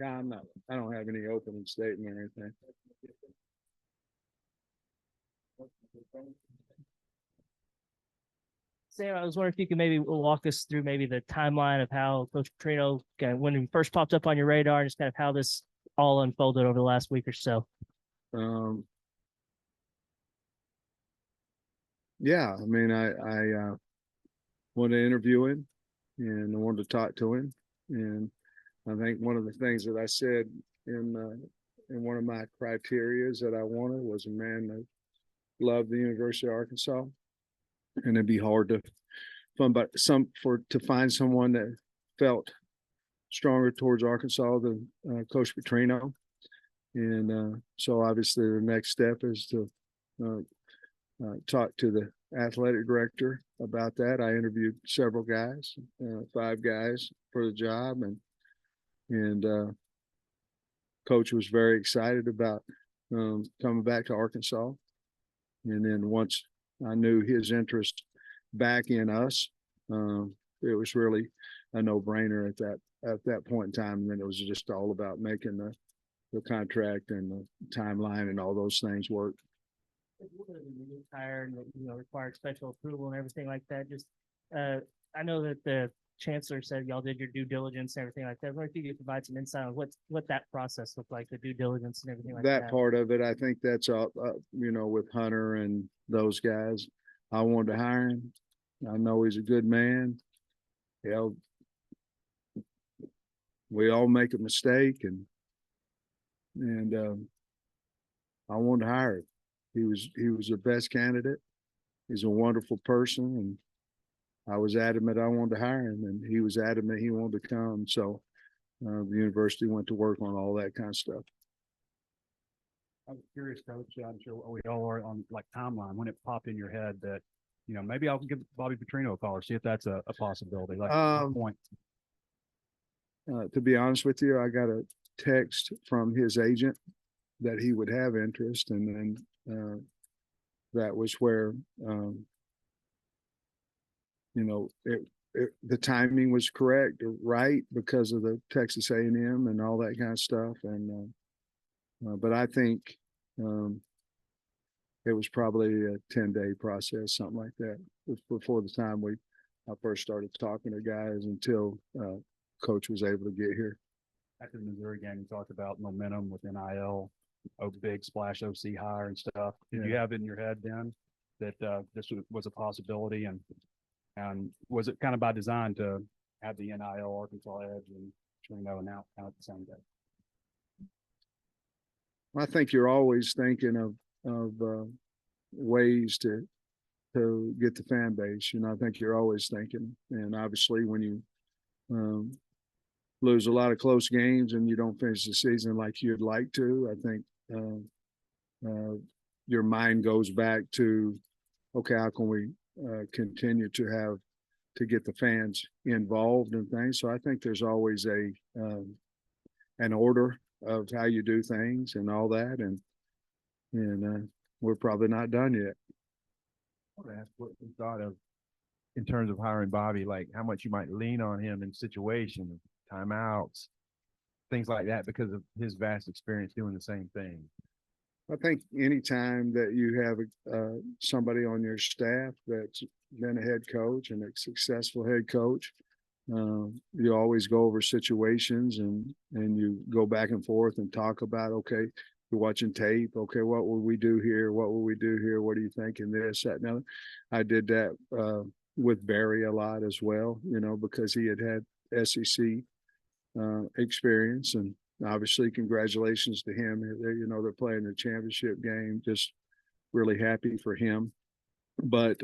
Yeah, I'm not. I don't have any opening statement or anything. Sam, I was wondering if you could maybe walk us through maybe the timeline of how Coach Petrino, kind of when he first popped up on your radar, and just kind of how this all unfolded over the last week or so. Um, yeah, I mean, I wanted to interview him and I wanted to talk to him, and I think one of the things that I said in one of my criteria that I wanted was a man that loved the University of Arkansas, and it'd be hard to find someone that felt stronger towards Arkansas than Coach Petrino. And so obviously the next step is to talk to the athletic director about that. I interviewed several guys, 5 guys for the job, and Coach was very excited about coming back to Arkansas. And then once I knew his interest back in us, it was really a no-brainer at that point in time. And then it was just all about making the contract and the timeline and all those things work. Hired, required special approval and everything like that. Just, I know that the chancellor said y'all did your due diligence and everything like that. I wonder if you could provide some insight on what that process looked like, the due diligence and everything like that. That part of it, I think that's with Hunter and those guys. I wanted to hire him. I know he's a good man. We all make a mistake, and I wanted to hire him. He was the best candidate. He's a wonderful person, and I was adamant I wanted to hire him, and he was adamant he wanted to come. So the university went to work on all that kind of stuff. I was curious, Coach. I'm sure we all are on like timeline when it popped in your head that maybe I'll give Bobby Petrino a call or see if that's a possibility. Like point. To be honest with you, I got a text from his agent that he would have interest, and then that was where the timing was correct, right, because of the Texas A&M and all that kind of stuff. And but I think it was probably a 10-day process, something like that, before the time I first started talking to guys until Coach was able to get here. After the Missouri game, you talked about momentum with NIL, big splash OC hire and stuff. Did you have it in your head then that this was a possibility, and was it kind of by design to have the NIL Arkansas edge and Petrino and out at the same day? I think you're always thinking of ways to get the fan base. I think you're always thinking, and obviously when you lose a lot of close games and you don't finish the season like you'd like to, I think your mind goes back to, okay, how can we continue to get the fans involved in things? So I think there's always an order of how you do things and all that, and we're probably not done yet. I want to ask what you thought of in terms of hiring Bobby, like how much you might lean on him in situations, timeouts, things like that, because of his vast experience doing the same thing. I think anytime that you have somebody on your staff that's been a head coach and a successful head coach, you always go over situations and you go back and forth and talk about, okay, you're watching tape. Okay, what will we do here? What will we do here? What do you think in this, that, and other? I did that with Barry a lot as well, because he had SEC experience, and obviously congratulations to him. They're playing the championship game. Just really happy for him. But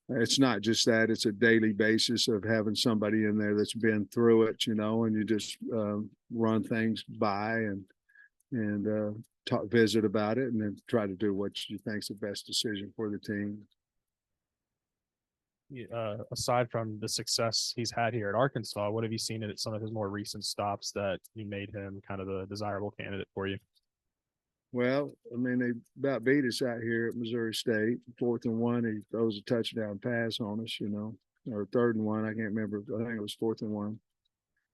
it's not just that. It's a daily basis of having somebody in there that's been through it, and you just run things by and visit about it, and then try to do what you think is the best decision for the team. Aside from the success he's had here at Arkansas, what have you seen at some of his more recent stops that you made him kind of a desirable candidate for you? Well, I mean, they about beat us out here at Missouri State. 4th and 1, he throws a touchdown pass on us, or 3rd and 1. I can't remember. I think it was 4th and 1.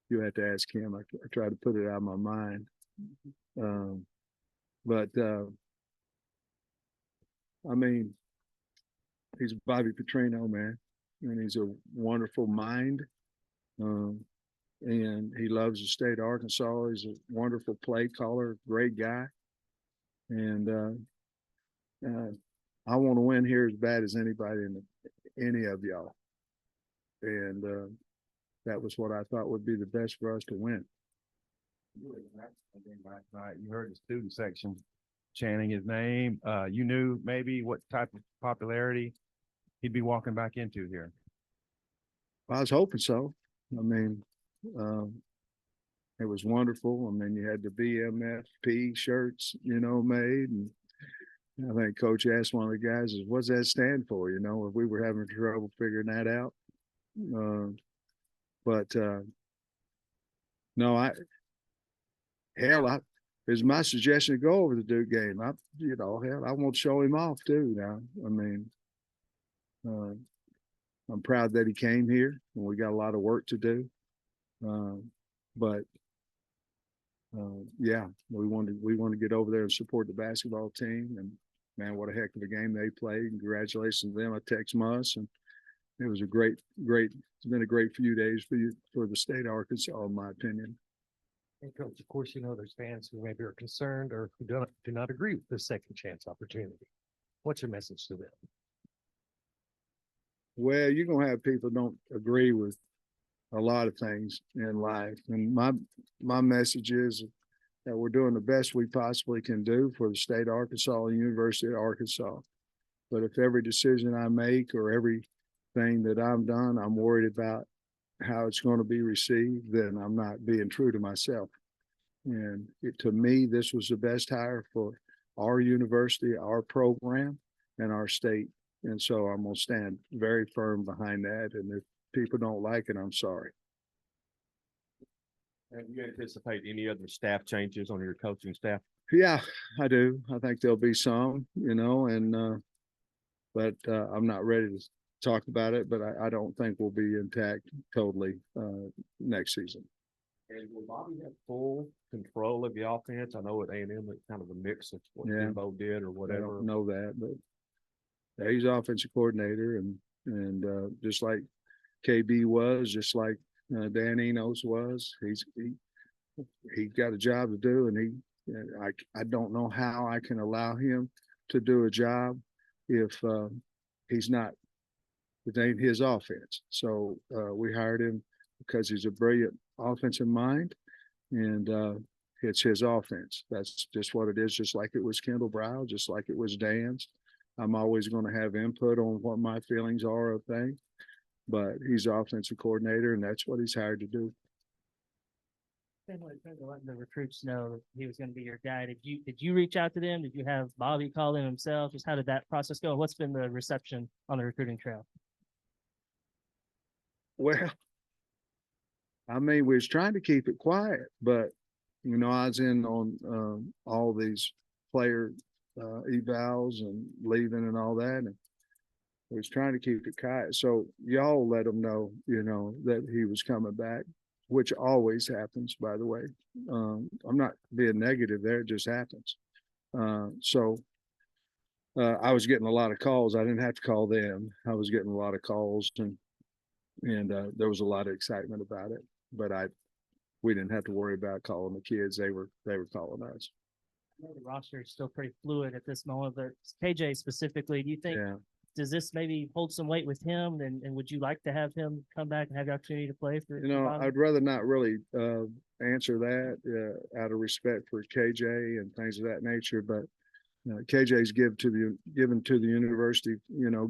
you have to ask him. I try to put it out of my mind. But I mean, he's Bobby Petrino, man, and he's a wonderful mind. And he loves the state of Arkansas. He's a wonderful play caller, great guy. And I want to win here as bad as anybody any of y'all. And that was what I thought would be the best for us to win. Last night, you heard the student section chanting his name. You knew maybe what type of popularity he'd be walking back into here. I was hoping so. I mean, it was wonderful. I mean, you had the BMFP shirts, made. And I think Coach asked one of the guys, what's that stand for? If we were having trouble figuring that out. But no, it was my suggestion to go over the Duke game. I want to show him off too now. I mean, I'm proud that he came here, and we got a lot of work to do. But yeah, we want to get over there and support the basketball team. And man, what a heck of a game they played! Congratulations to them. I text Muss, and it was a great. It's been a great few days for the state of Arkansas, in my opinion. And Coach, of course, there's fans who maybe are concerned or who do not agree with the second chance opportunity. What's your message to them? Well, you're gonna have people don't agree with a lot of things in life, and my message is that we're doing the best we possibly can do for the state of Arkansas and University of Arkansas. But if every decision I make or everything that I've done, I'm worried about how it's going to be received, then I'm not being true to myself. And to me, this was the best hire for our university, our program, and our state. And so I'm going to stand very firm behind that. And if people don't like it, I'm sorry. And you anticipate any other staff changes on your coaching staff? Yeah, I do. I think there'll be some, but I'm not ready to talk about it, but I don't think we'll be intact totally next season. And will Bobby have full control of the offense? I know at A&M it's kind of a mix of what Jimbo did or I whatever. don't know that, but he's offensive coordinator, and just like KB was, just like Dan Enos was, he got a job to do, and I don't know how I can allow him to do a job if he's not. It ain't his offense. So we hired him because he's a brilliant offensive mind, and it's his offense. That's just what it is, just like it was Kendall Brow, just like it was Dan's. I'm always going to have input on what my feelings are of things, but he's offensive coordinator, and that's what he's hired to do. Letting the recruits know that he was going to be your guy. Did you reach out to them? Did you have Bobby call in himself? Just how did that process go? What's been the reception on the recruiting trail? Well, I mean, we was trying to keep it quiet, but I was in on all these player evals and leaving and all that, and we was trying to keep it quiet. So y'all let him know, that he was coming back, which always happens, by the way. I'm not being negative there; it just happens. So I was getting a lot of calls. I didn't have to call them. I was getting a lot of calls, and there was a lot of excitement about it. But we didn't have to worry about calling the kids. They were calling us. I know the roster is still pretty fluid at this moment, but KJ specifically, do you think does this maybe hold some weight with him? And would you like to have him come back and have the opportunity to play for? I'd rather not really answer that out of respect for KJ and things of that nature. But KJ's given to the university,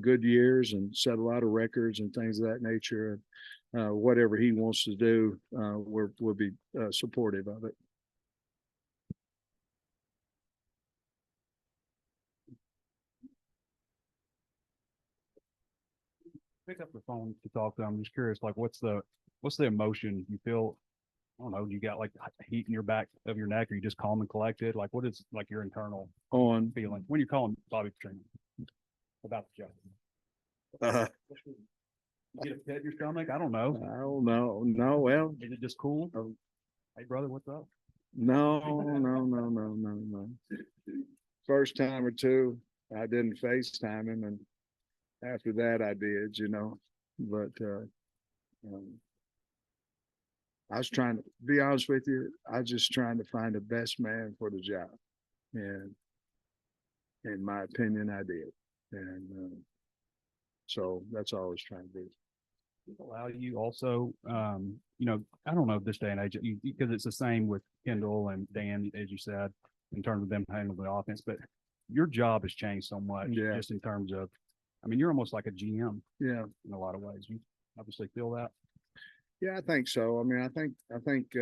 good years and set a lot of records and things of that nature. Whatever he wants to do, we'll be supportive of it. Pick up the phone to talk to him. I'm just curious, like, what's the emotion you feel? I don't know. You got like heat in your back of your neck, or you just calm and collected? Like, what is like your internal feeling when you're calling Bobby Petrino about the job? Get a pit in your stomach? I don't know. I don't know. No, well, Is it just cool? Hey, brother, what's up? no. First time or two, I didn't FaceTime him, and after that I did, but, I was trying to be honest with you. I was just trying to find the best man for the job. And in my opinion, I did. And, so that's all I was trying to do. Allow you also, I don't know this day and age, because it's the same with Kendall and Dan, as you said, in terms of them handling the offense, but your job has changed so much Yeah. just in terms of, you're almost like a GM Yeah. in a lot of ways. You obviously feel that. Yeah, I think so. I think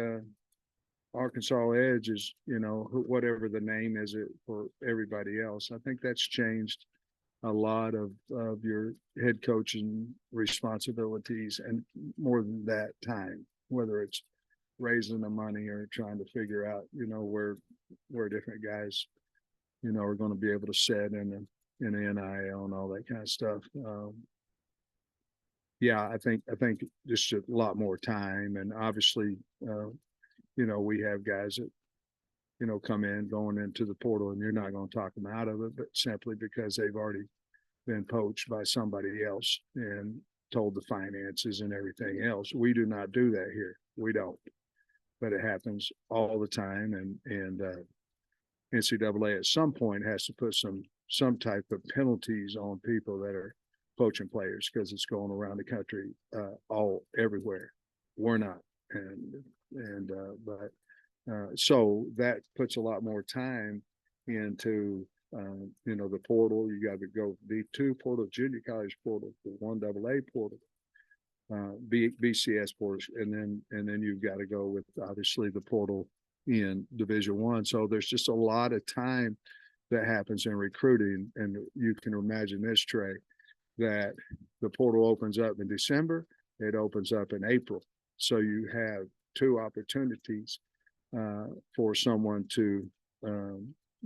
Arkansas Edge is, whatever the name is it for everybody else. I think that's changed a lot of your head coaching responsibilities, and more than that, time, whether it's raising the money or trying to figure out, where different guys, are going to be able to set in the NIL and all that kind of stuff. Yeah, I think just a lot more time, and obviously, we have guys that, come in going into the portal, and you're not going to talk them out of it, but simply because they've already been poached by somebody else and told the finances and everything else. We do not do that here. We don't, but it happens all the time. And NCAA at some point has to put some type of penalties on people that are poaching players, because it's going around the country, everywhere. We're not. So that puts a lot more time into, the portal. You got to go D2 portal, junior college portal, the 1AA portal, BCS portal, and then you've got to go with obviously the portal in Division One. So there's just a lot of time that happens in recruiting, and you can imagine this, Trey, that the portal opens up in December, it opens up in April. So you have two opportunities for someone to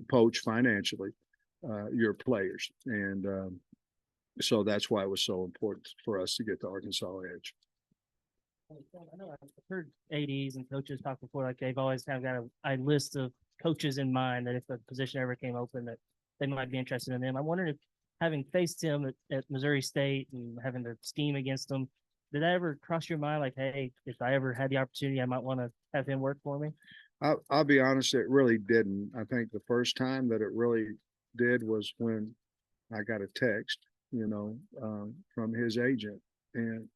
poach financially your players. And so that's why it was so important for us to get the Arkansas Edge. I know I've heard ADs and coaches talk before, like they've always kind of got a list of coaches in mind that if a position ever came open, that they might be interested in them. I'm wondering if, having faced him at Missouri State and having to scheme against him, did that ever cross your mind? Like, hey, if I ever had the opportunity, I might want to have him work for me. I'll be honest, it really didn't. I think the first time that it really did was when I got a text, from his agent. And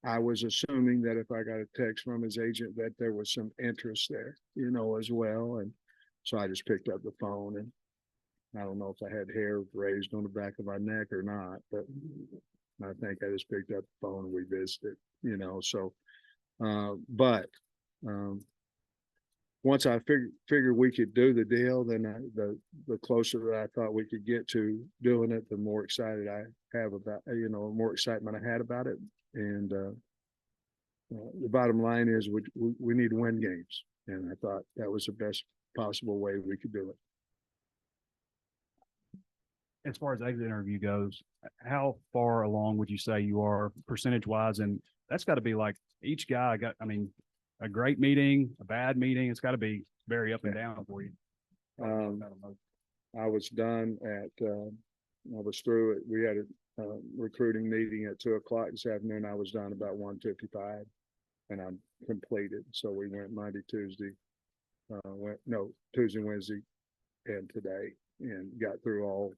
I was assuming that if I got a text from his agent, that there was some interest there, as well. And so I just picked up the phone, and I don't know if I had hair raised on the back of my neck or not, but I think I just picked up the phone and we visited, so, but once I figured we could do the deal, then the closer that I thought we could get to doing it, the more excited I have about, more excitement I had about it. And the bottom line is we need to win games. And I thought that was the best possible way we could do it. As far as exit interview goes, how far along would you say you are percentage wise? And that's got to be like each guy a great meeting, a bad meeting. It's got to be very up and down for you. I was done I was through it. We had a recruiting meeting at 2:00 this afternoon. I was done about 1:55 and I'm completed. So we went Monday, Tuesday, Tuesday, Wednesday, and today, and got through all,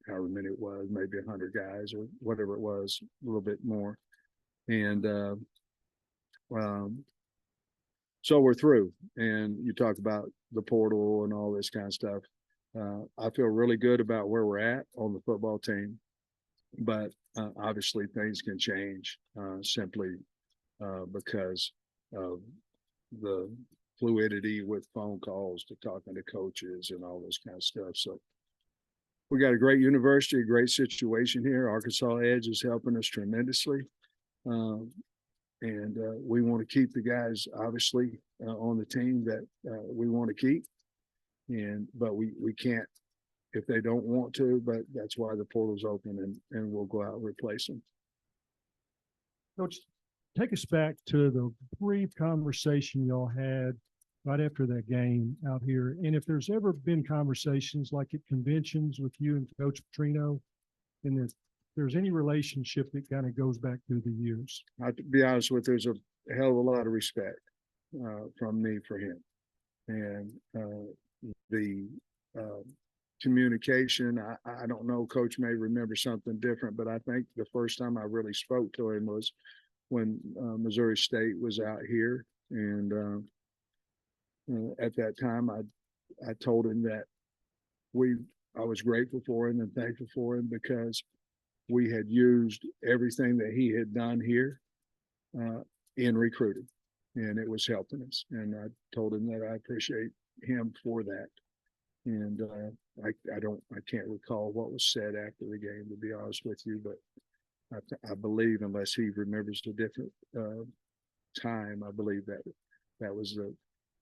however many it was, maybe 100 guys or whatever it was, a little bit more. And so we're through. And you talk about the portal and all this kind of stuff. I feel really good about where we're at on the football team, but obviously things can change simply because of the fluidity with phone calls to talking to coaches and all this kind of stuff. So we got a great university, a great situation here. Arkansas Edge is helping us tremendously. And we want to keep the guys, obviously, on the team that we want to keep. But we can't if they don't want to, but that's why the portal's open, and we'll go out and replace them. Coach, take us back to the brief conversation y'all had right after that game out here. And if there's ever been conversations like at conventions with you and Coach Petrino, and if there's any relationship that kind of goes back through the years. To be honest with you, there's a hell of a lot of respect from me for him. And the communication, I don't know, Coach may remember something different, but I think the first time I really spoke to him was when Missouri State was out here. And at that time, I told him that I was grateful for him and thankful for him because we had used everything that he had done here in recruiting, and it was helping us. And I told him that I appreciate him for that. And I can't recall what was said after the game, to be honest with you, but I believe, unless he remembers a different time, I believe that was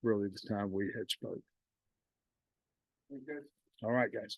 really the time we had spoke. All right, guys.